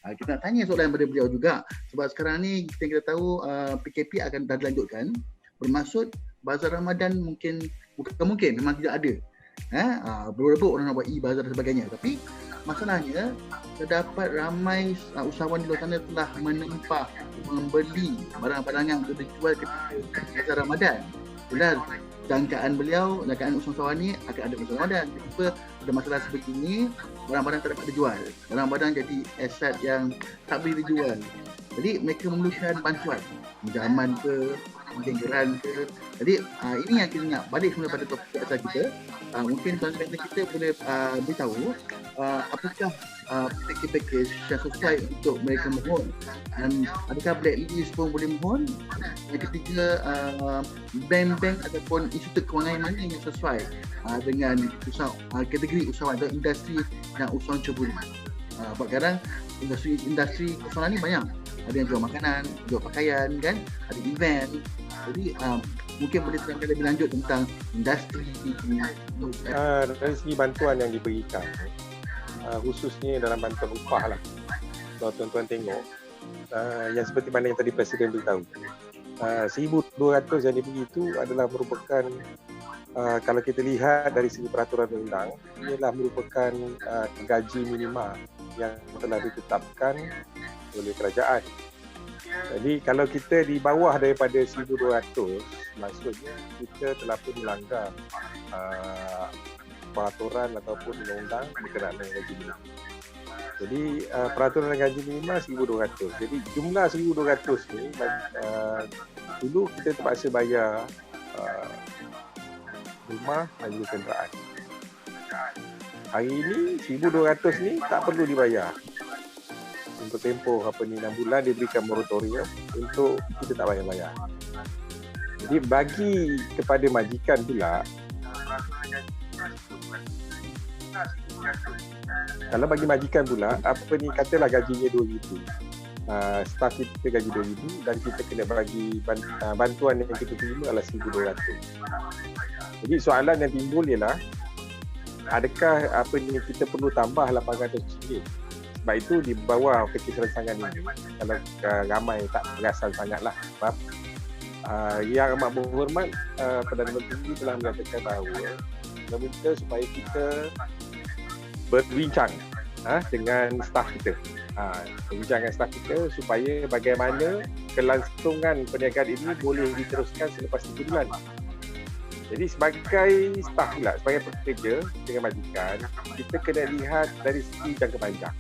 Kita nak tanya soalan daripada beliau juga, sebab sekarang ni kita tahu PKP akan dah dilanjutkan, bermaksud bazar Ramadan bukan mungkin, memang tidak ada. Berebut orang nak buat e-bazar dan sebagainya, tapi masalahnya terdapat ramai usahawan di luar sana telah menempah membeli barang-barang yang untuk dijual ketika bazar Ramadan. Benar jangkaan beliau, jangkaan usahawan ni akan ada bazar Ramadan. Tiba ada masalah sebegini, barang-barang tak dapat dijual, barang-barang jadi aset yang tak boleh dijual. Jadi mereka memerlukan bantuan, pinjaman ke, penggeran ke. Jadi ini yang kita nak balik semula pada topik asal kita. Mungkin tuan-tuan kita boleh beritahu apakah package yang sesuai untuk mereka mohon, dan adakah blacklist pun boleh mohon. Yang ketiga, bank-bank ataupun institut kewangan mana yang sesuai dengan kategori usahawan atau industri yang usahawan ceburi. Sebab kadang industri usahawan ni banyak, ada yang jual makanan, jual pakaian kan, ada event. Jadi mungkin boleh terangkan lebih lanjut tentang industri dari segi bantuan yang diberikan, khususnya dalam bantuan upah lah. Kalau tuan-tuan tengok yang seperti mana yang tadi Presiden beritahu, 1,200 yang diberi itu adalah merupakan kalau kita lihat dari segi peraturan undang, ialah merupakan gaji minima yang telah ditetapkan oleh kerajaan. Jadi kalau kita di bawah daripada 1,200, maksudnya kita telah pun melanggar peraturan ataupun undang-undang berkenaan dengan gaji minima. Jadi peraturan gaji minima 1,200. Jadi jumlah 1,200 ni dulu kita terpaksa bayar rumah dan juga kenderaan. Hari ini 1,200 ni tak perlu dibayar. Untuk tempoh 6 bulan diberikan moratorium untuk kita tak bayar-bayar. Jadi bagi kepada majikan pula, kalau bagi majikan pula, katalah gajinya 2,000, staf kita gaji 2,000 dan kita kena bagi bantuan yang kita terima adalah 1,200. Jadi soalan yang timbul ialah, adakah kita perlu tambah RM800? Sebab itu di bawah pakej rancangan ini, kalau ramai tak perasan sangatlah, sebab Yang Amat Berhormat Perdana Menteri telah mengatakan bahawa meminta supaya kita berbincang dengan staf kita, berbincang dengan staf kita supaya bagaimana kelangsungan perniagaan ini boleh diteruskan selepas 3 bulan. Jadi sebagai staf pula, sebagai pekerja dengan majikan, kita kena lihat dari segi jangka panjang.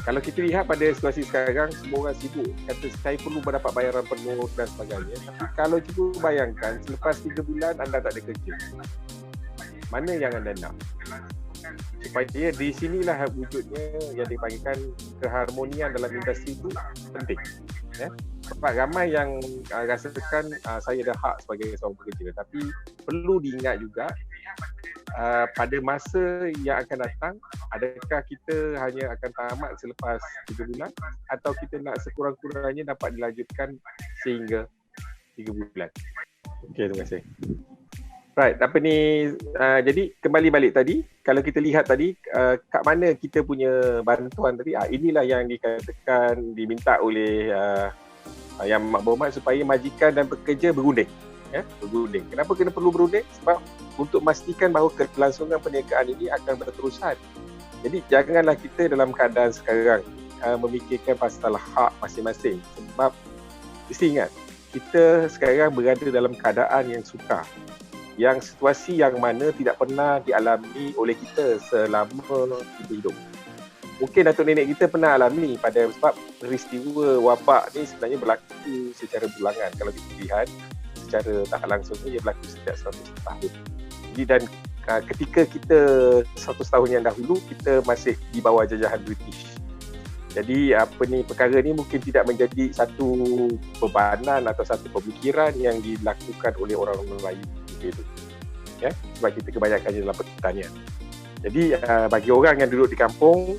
Kalau kita lihat pada situasi sekarang, semua orang sibuk, kata saya perlu mendapat bayaran penuh dan sebagainya. Tapi kalau cuba bayangkan, selepas 3 bulan anda tak ada kerja, mana yang anda nak? Supaya di sinilah wujudnya yang dipanggilkan keharmonian dalam industri itu penting. Sebab ramai yang rasakan saya ada hak sebagai seorang pekerja, tapi perlu diingat juga pada masa yang akan datang, adakah kita hanya akan tamat selepas 3 bulan atau kita nak sekurang-kurangnya dapat dilanjutkan sehingga 3 bulan. Okey, terima kasih. Right, jadi kembali balik tadi, kalau kita lihat tadi kat mana kita punya bantuan tadi, inilah yang dikatakan diminta oleh Yang Amat Berhormat supaya majikan dan pekerja berunding. Berunding. Kenapa kena perlu berunding? Sebab untuk memastikan bahawa kelangsungan perniagaan ini akan berterusan. Jadi janganlah kita dalam keadaan sekarang memikirkan pasal hak masing-masing. Sebab mesti ingat, kita sekarang berada dalam keadaan yang sukar, yang situasi yang mana tidak pernah dialami oleh kita selama kita hidup. Mungkin datuk nenek kita pernah alami sebab peristiwa wabak ni sebenarnya berlaku secara berulangan. Kalau kita lihat secara tak langsung ia berlaku setiap 100 tahun. Jadi dan ketika kita 100 tahun yang dahulu, kita masih di bawah jajahan British. Jadi perkara ni mungkin tidak menjadi satu bebanan atau satu pemikiran yang dilakukan oleh orang Melayu itu. Sebab kita kebanyakannya dalam pertanian. Jadi bagi orang yang duduk di kampung,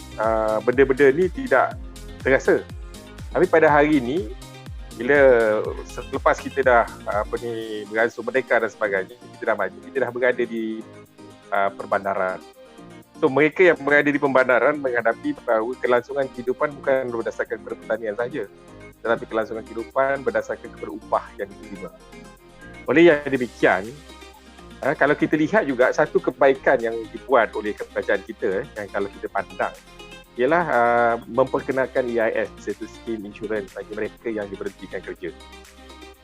benda-benda ni tidak terasa. Tapi pada hari ini, bila selepas kita dah beransur merdeka dan sebagainya, kita dah maju, kita dah berada di perbandaran. So mereka yang berada di pembandaran menghadapi bahawa kelangsungan kehidupan bukan berdasarkan pertanian saja, tetapi kelangsungan kehidupan berdasarkan kepada upah yang diterima. Oleh yang demikian, kalau kita lihat juga satu kebaikan yang dibuat oleh kerajaan kita yang kalau kita pandang ialah memperkenalkan EIS, iaitu Scheme Insurance bagi mereka yang diberhentikan kerja.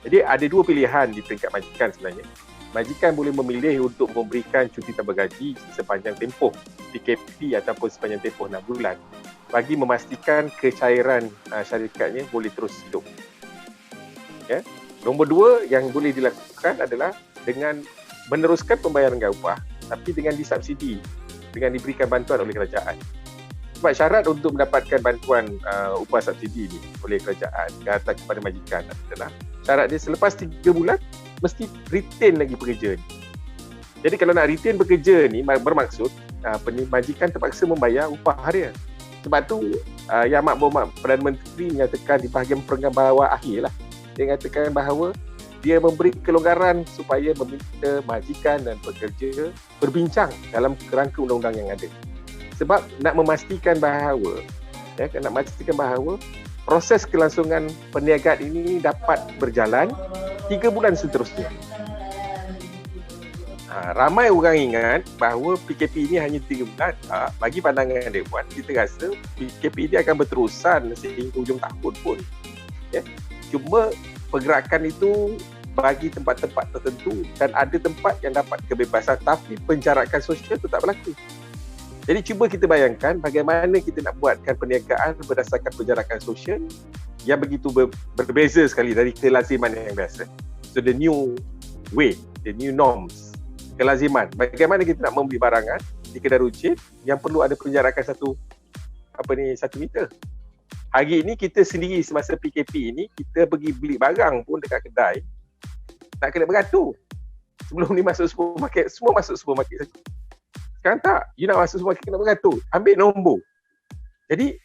Jadi ada dua pilihan di peringkat majikan sebenarnya. Majikan boleh memilih untuk memberikan cuti tambah gaji sepanjang tempoh PKP ataupun sepanjang tempoh 6 bulan bagi memastikan kecairan syarikatnya boleh terus hidup. Ya. Nombor dua yang boleh dilakukan adalah dengan meneruskan pembayaran upah tapi dengan disubsidi, dengan diberikan bantuan oleh kerajaan. Sebab syarat untuk mendapatkan bantuan upah subsidi ini oleh kerajaan kepada majikan adalah syarat dia selepas 3 bulan mesti retain lagi pekerja ni. Jadi kalau nak retain pekerja ni bermaksud majikan terpaksa membayar upah harian. Sebab tu Yang Makmur Perdana Menteri menyatakan di bahagian perenggan bawah akhir lah, dia mengatakan bahawa dia memberi kelonggaran supaya meminta majikan dan pekerja berbincang dalam kerangka undang-undang yang ada. Sebab nak memastikan bahawa proses kelangsungan perniagaan ini dapat berjalan 3 bulan seterusnya. Ramai orang ingat bahawa PKP ini hanya 3 bulan. Bagi pandangan Dewan, kita rasa PKP ini akan berterusan sehingga hujung tahun pun. Ya. Cuma pergerakan itu bagi tempat-tempat tertentu dan ada tempat yang dapat kebebasan tapi penjarakan sosial itu tak berlaku. Jadi cuba kita bayangkan bagaimana kita nak buatkan perniagaan berdasarkan penjarakan sosial yang begitu berbeza sekali dari kelaziman yang biasa. So the new way, the new norms, kelaziman. Bagaimana kita nak membeli barangan di kedai runcit yang perlu ada penjarakan 1 meter. Hari ini kita sendiri semasa PKP ini, kita pergi beli barang pun dekat kedai nak kena beratur. Sebelum ni masuk supermarket, semua masuk supermarket saja. Sekarang tak, you nak masuk supermarket kena beratur, ambil nombor. Jadi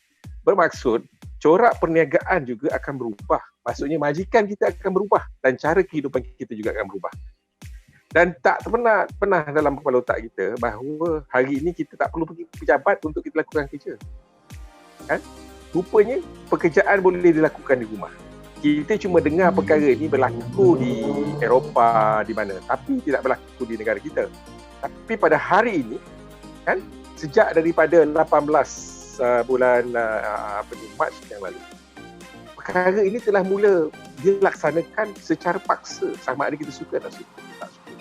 bermaksud corak perniagaan juga akan berubah. Maksudnya majikan kita akan berubah dan cara kehidupan kita juga akan berubah. Dan tak pernah dalam kepala otak kita bahawa hari ini kita tak perlu pergi pejabat untuk kita lakukan kerja. Kan? Rupanya pekerjaan boleh dilakukan di rumah. Kita cuma dengar perkara ini berlaku di Eropah di mana, tapi tidak berlaku di negara kita. Tapi pada hari ini, kan, sejak daripada 18 bulan Mac yang lalu, perkara ini telah mula dilaksanakan secara paksa, sama ada kita suka atau tak suka.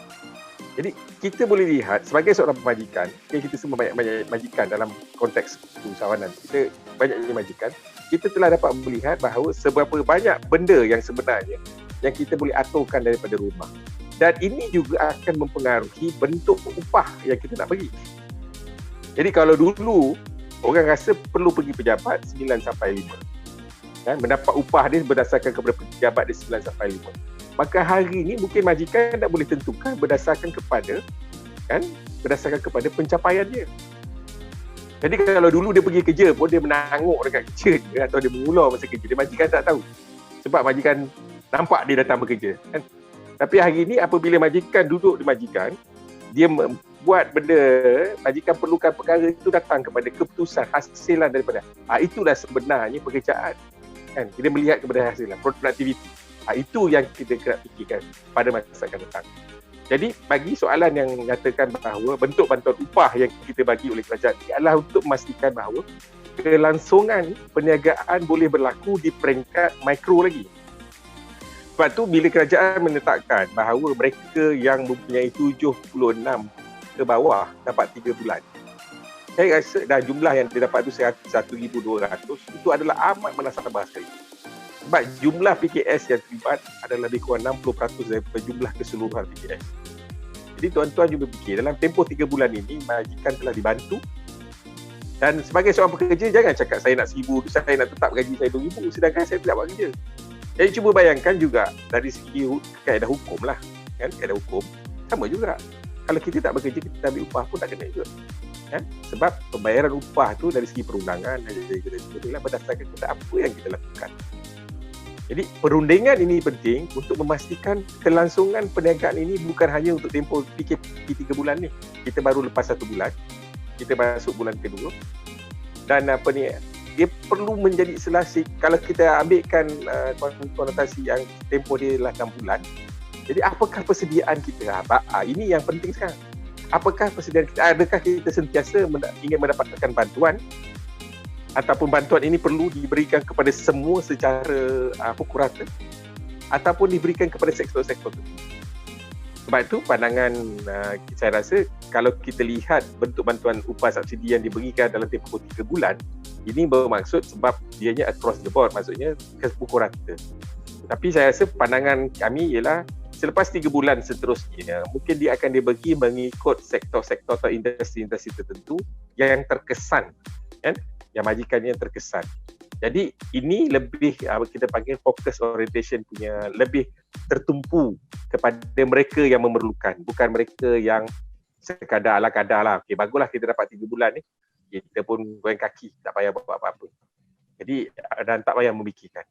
Jadi kita boleh lihat sebagai seorang majikan, kita semua banyak majikan dalam konteks usahawanan, kita banyaknya majikan, kita telah dapat melihat bahawa seberapa banyak benda yang sebenarnya yang kita boleh aturkan daripada rumah. Dan ini juga akan mempengaruhi bentuk upah yang kita nak bagi. Jadi kalau dulu orang rasa perlu pergi pejabat 9 sampai 5. Kan, mendapat upah dia berdasarkan kepada pejabat dia 9 sampai 5. Maka hari ini mungkin majikan tak boleh tentukan berdasarkan kepada pencapaian dia. Jadi kalau dulu dia pergi kerja pun dia menanguk dekat kerja dia atau dia mengulur masa kerja dia, majikan tak tahu. Sebab majikan nampak dia datang bekerja, kan? Tapi hari ini apabila majikan duduk di majikan, dia buat benda, majikan perlukan perkara itu datang kepada keputusan hasilan daripada. Itulah sebenarnya pekerjaan. Kan? Kita melihat kepada hasilan, productivity. Itu yang kita kena fikirkan pada masa akan datang. Jadi bagi soalan yang menyatakan bahawa bentuk bantuan upah yang kita bagi oleh kerajaan adalah untuk memastikan bahawa kelangsungan perniagaan boleh berlaku di peringkat mikro lagi. Sebab tu bila kerajaan menetapkan bahawa mereka yang mempunyai 76 ke bawah dapat 3 bulan. Saya rasa dah jumlah yang dia dapat tu 1,200 itu adalah amat menasabah sekali. Sebab jumlah PKS yang terlibat adalah lebih kurang 60% daripada jumlah keseluruhan PKS. Jadi tuan-tuan juga fikir dalam tempoh 3 bulan ini majikan telah dibantu. Dan sebagai seorang pekerja jangan cakap saya nak 1,000, saya nak tetap gaji saya 2,000 sedangkan saya tidak buat kerja. Jadi cuba bayangkan juga dari segi kaedah hukum lah, kan? Kaedah hukum sama juga. Kalau kita tak bekerja, kita ambil upah pun tak kena juga. Kan? Sebab pembayaran upah tu dari segi perundangan adalah berdasarkan kepada apa yang kita lakukan. Jadi perundingan ini penting untuk memastikan kelangsungan perniagaan ini bukan hanya untuk tempoh PKP 3 bulan ni. Kita baru lepas 1 bulan. kita masuk bulan kedua. Dan dia perlu menjadi selasih. Kalau kita ambilkan konotasi yang tempoh dia adalah 6 bulan, jadi apakah persediaan kita? Ini yang penting sekarang. Apakah persediaan kita? Adakah kita sentiasa ingin mendapatkan bantuan, ataupun bantuan ini perlu diberikan kepada semua secara pukul rata, ataupun diberikan kepada sektor-sektor tertentu? Sebab itu pandangan saya rasa kalau kita lihat bentuk bantuan upah subsidi yang diberikan dalam tempoh 3 bulan, ini bermaksud sebab dianya across the board, maksudnya ke pukul rata. Tapi saya rasa pandangan kami ialah selepas 3 bulan seterusnya, mungkin dia akan dibagi mengikut sektor-sektor atau industri-industri tertentu yang terkesan, kan? Yang majikannya terkesan. Jadi ini lebih kita panggil focus orientation punya, lebih tertumpu kepada mereka yang memerlukan, bukan mereka yang sekadar ala kadar lah. Okey, baguslah kita dapat 3 bulan ni, kita pun goyang kaki, tak payah buat apa-apa. Jadi dan tak payah memikirkan.